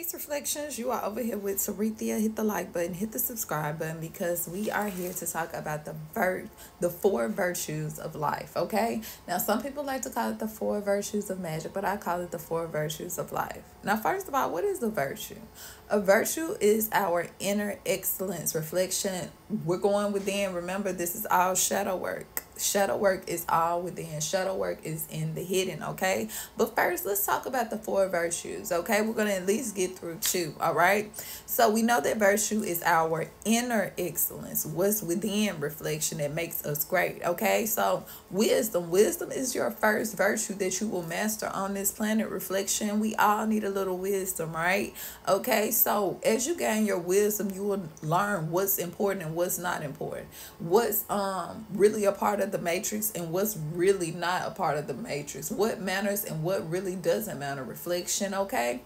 Peace Reflections, you are over here with Sarethia. Hit the like button, hit the subscribe button because we are here to talk about the four virtues of life, okay? Now, some people like to call it the four virtues of magic, but I call it the four virtues of life. Now, first of all, what is a virtue? A virtue is our inner excellence reflection. We're going within. Remember, this is all shadow work. Shadow work is all within. Shadow work is in the hidden, okay? But first, let's talk about the four virtues, okay? We're going to at least get through two, all right? So we know that virtue is our inner excellence, what's within reflection that makes us great, okay? So wisdom is your first virtue that you will master on this planet. Reflection, we all need a little wisdom, right? Okay, so as you gain your wisdom, you will learn what's important and what's not important, what's really a part of the matrix and what's really not a part of the matrix, what matters and what really doesn't matter. Reflection, okay?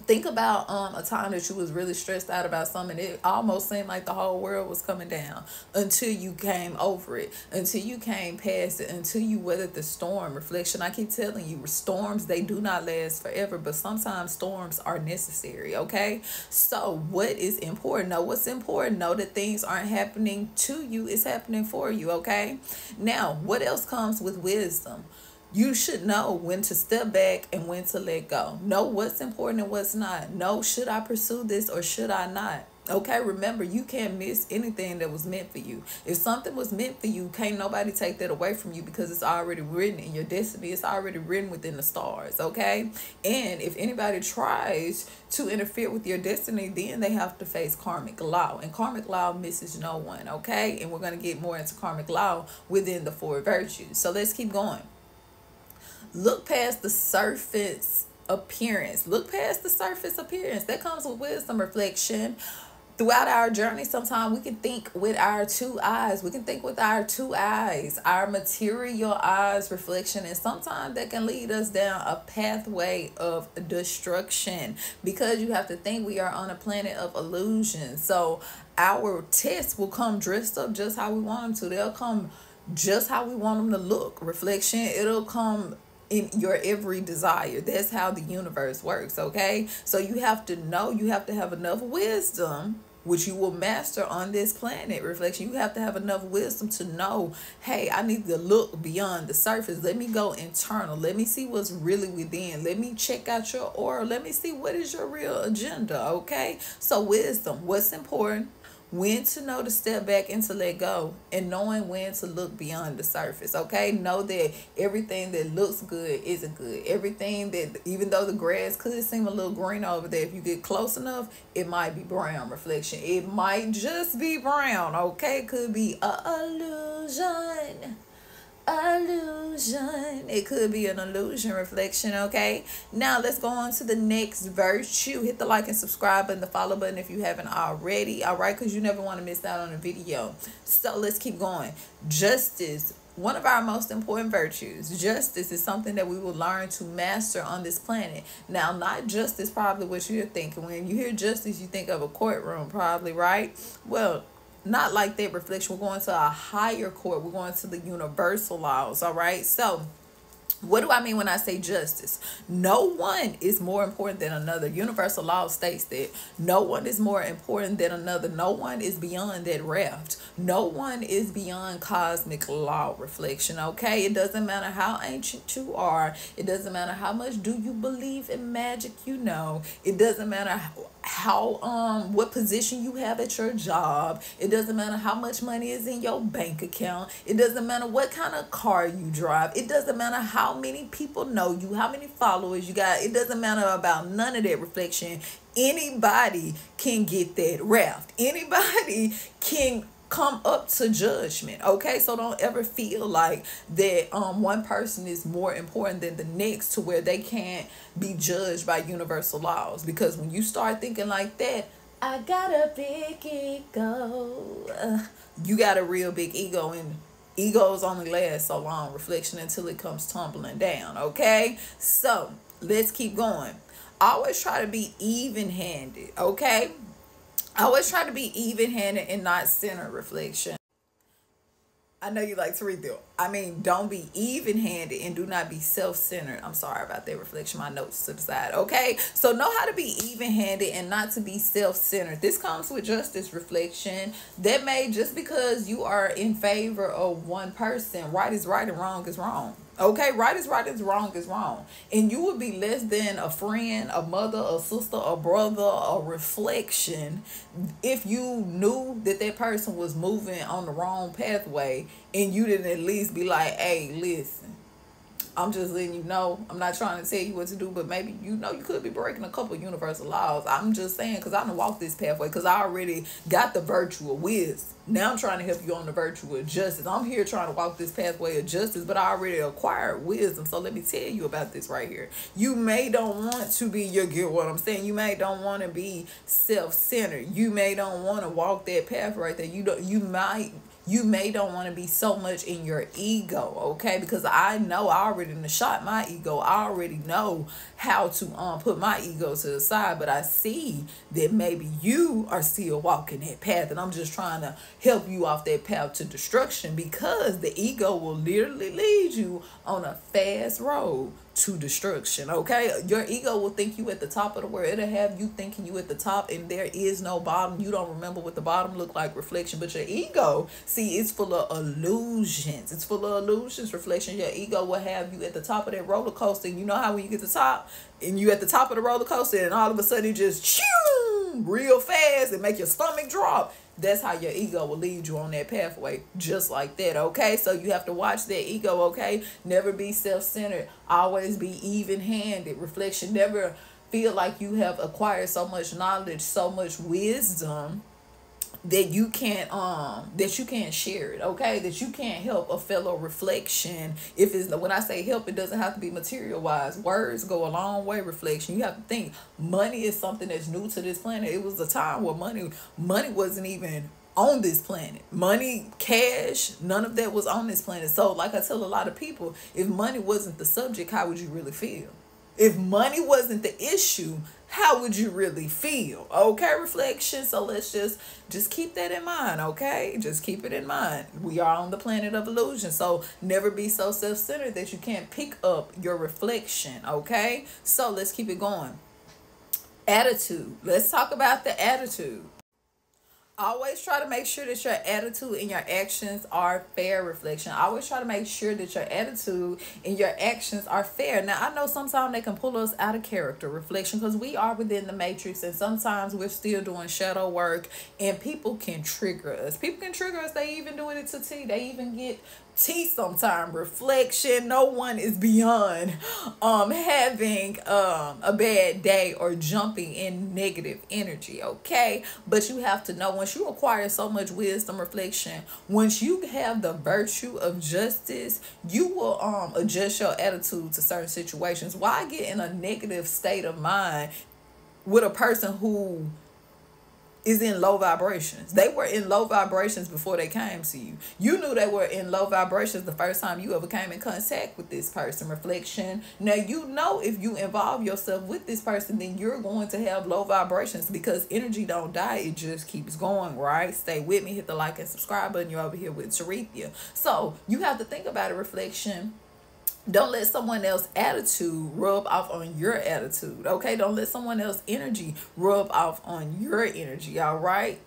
Think about a time that you was really stressed out about something. It almost seemed like the whole world was coming down until you came over it, until you came past it, until you weathered the storm. Reflection, I keep telling you, storms, they do not last forever, but sometimes storms are necessary, okay? So what is important? Know what's important. Know that things aren't happening to you, it's happening for you, okay? Now, what else comes with wisdom? You should know when to step back and when to let go. Know what's important and what's not. Know, should I pursue this or should I not? Okay, remember, you can't miss anything that was meant for you. If something was meant for you, can't nobody take that away from you because it's already written in your destiny. It's already written within the stars, okay? And if anybody tries to interfere with your destiny, then they have to face karmic law. And karmic law misses no one, okay? And we're going to get more into karmic law within the four virtues. So let's keep going. Look past the surface appearance. Look past the surface appearance. That comes with wisdom. Reflection. Throughout our journey, sometimes we can think with our two eyes. We can think with our two eyes, our material eyes. Reflection. And sometimes that can lead us down a pathway of destruction because you have to think we are on a planet of illusion. So our tests will come dressed up just how we want them to. They'll come just how we want them to look. Reflection. It'll come in your every desire. That's how the universe works, okay? So you have to know, you have to have enough wisdom, which you will master on this planet. Reflection, you have to have enough wisdom to know, hey, I need to look beyond the surface. Let me go internal. Let me see what's really within. Let me check out your aura. Let me see what is your real agenda, okay? So wisdom, what's important? When to know to step back and to let go, and knowing when to look beyond the surface, okay? Know that everything that looks good isn't good. Everything that, even though the grass could seem a little green over there, if you get close enough, it might be brown. Reflection, it might just be brown, okay? It could be a illusion. It could be an illusion. Reflection, okay? Now let's go on to the next virtue. Hit the like and subscribe button, the follow button if you haven't already, all right? Because you never want to miss out on a video. So let's keep going. Justice, one of our most important virtues. Justice is something that we will learn to master on this planet. Now, not justice, probably what you're thinking. When you hear justice, you think of a courtroom, probably, right? Well, not like that. Reflection, we're going to a higher court. We're going to the universal laws, all right? So what do I mean when I say justice? No one is more important than another. Universal law states that no one is more important than another. No one is beyond that raft. No one is beyond cosmic law. Reflection, okay? It doesn't matter how ancient you are. It doesn't matter how much do you believe in magic you know. It doesn't matter how what position you have at your job. It doesn't matter how much money is in your bank account. It doesn't matter what kind of car you drive. It doesn't matter how many people know you, how many followers you got. It doesn't matter about none of that. Reflection. Anybody can get that raft. Anybody can come up to judgment, okay? So don't ever feel like that one person is more important than the next to where they can't be judged by universal laws. Because when you start thinking like that, I got a big ego, you got a real big ego, and egos only last so long. Reflection, until it comes tumbling down, okay? So let's keep going. Always try to be even-handed, okay? Always try to be even-handed and not center. Reflection. I know you like to read them. I mean, don't be even handed and do not be self centered. I'm sorry about that, reflection. My notes to the side. Okay. So know how to be even handed and not to be self centered. This comes with justice, reflection. That may, just because you are in favor of one person, right is right and wrong is wrong. Okay, right is right is wrong is wrong. And you would be less than a friend, a mother, a sister, a brother, a reflection if you knew that that person was moving on the wrong pathway and you didn't at least be like, hey, listen, I'm just letting you know. I'm not trying to tell you what to do, but maybe you know you could be breaking a couple of universal laws. I'm just saying, because I done walked this pathway, because I already got the virtue of wisdom. Now I'm trying to help you on the virtue of justice. I'm here trying to walk this pathway of justice, but I already acquired wisdom. So let me tell you about this right here. You may don't want to be, you get what I'm saying? You may don't want to be self-centered. You may don't want to walk that path right there. You may don't want to be so much in your ego, okay? Because I know I already done shot my ego. I already know how to put my ego to the side, but I see that maybe you are still walking that path, and I'm just trying to help you off that path to destruction, because the ego will literally lead you on a fast road to destruction. Okay, your ego will think you at the top of the world. It'll have you thinking you at the top and there is no bottom. You don't remember what the bottom look like, reflection. But your ego, see, it's full of illusions. It's full of illusions, reflection. Your ego will have you at the top of that roller coaster, and you know how when you get to the top and you at the top of the roller coaster and all of a sudden you just chew real fast and make your stomach drop. That's how your ego will lead you on that pathway, just like that. Okay, so you have to watch that ego. Okay, never be self-centered. Always be even-handed, reflection. Never feel like you have acquired so much knowledge, so much wisdom that you can't share it. Okay, that you can't help a fellow, reflection. If it's, when I say help, it doesn't have to be material wise. Words go a long way, reflection. You have to think money is something that's new to this planet. It was a time where money wasn't even on this planet. Money, cash, none of that was on this planet. So like I tell a lot of people, if money wasn't the subject, how would you really feel? If money wasn't the issue, how would you really feel? Okay, reflection. So let's just keep that in mind. Okay, just keep it in mind. We are on the planet of illusion, so never be so self-centered that you can't pick up your reflection. Okay, so let's keep it going. Attitude. Let's talk about the attitude. Always try to make sure that your attitude and your actions are fair, reflection. Always try to make sure that your attitude and your actions are fair. Now, I know sometimes they can pull us out of character, reflection, because we are within the matrix, and sometimes we're still doing shadow work, and people can trigger us. People can trigger us. They even do it to T. They even get T sometime, reflection. No one is beyond having a bad day or jumping in negative energy, okay? But you have to know, once you acquire so much wisdom, reflection, once you have the virtue of justice, you will adjust your attitude to certain situations. Why get in a negative state of mind with a person who is in low vibrations? They were in low vibrations before they came to you. You knew they were in low vibrations the first time you ever came in contact with this person, reflection. Now, you know, if you involve yourself with this person, then you're going to have low vibrations, because energy don't die. It just keeps going, right? Stay with me. Hit the like and subscribe button. You're over here with Sarethia. So you have to think about it, reflection. Don't let someone else's attitude rub off on your attitude, okay? Don't let someone else's energy rub off on your energy, all right?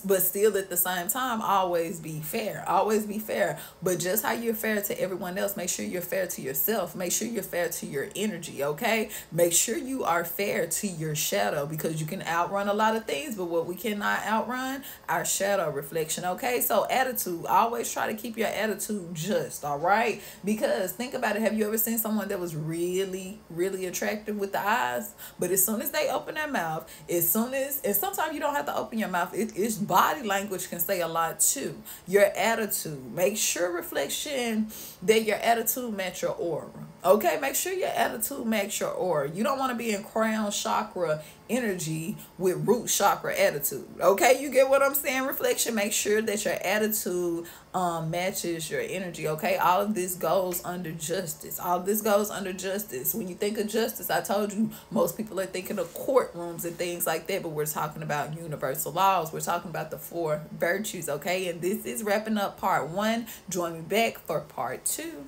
But still, at the same time, always be fair. Always be fair. But just how you're fair to everyone else, make sure you're fair to yourself. Make sure you're fair to your energy, okay? Make sure you are fair to your shadow, because you can outrun a lot of things, but what we cannot outrun, our shadow, reflection, okay? So attitude, always try to keep your attitude just, all right? Because think about it. Have you ever seen someone that was really, really attractive with the eyes, but as soon as they open their mouth, and sometimes you don't have to open your mouth, it's body language can say a lot too. Your attitude, make sure, reflection, that your attitude match your aura. Okay, make sure your attitude match your aura. You don't want to be in crown chakra energy with root chakra attitude. Okay, you get what I'm saying? Reflection, make sure that your attitude matches your energy. Okay, all of this goes under justice. All of this goes under justice. When you think of justice, I told you most people are thinking of courtrooms and things like that, but we're talking about universal laws. We're talking about the four virtues. Okay, and this is wrapping up part one. Join me back for part two.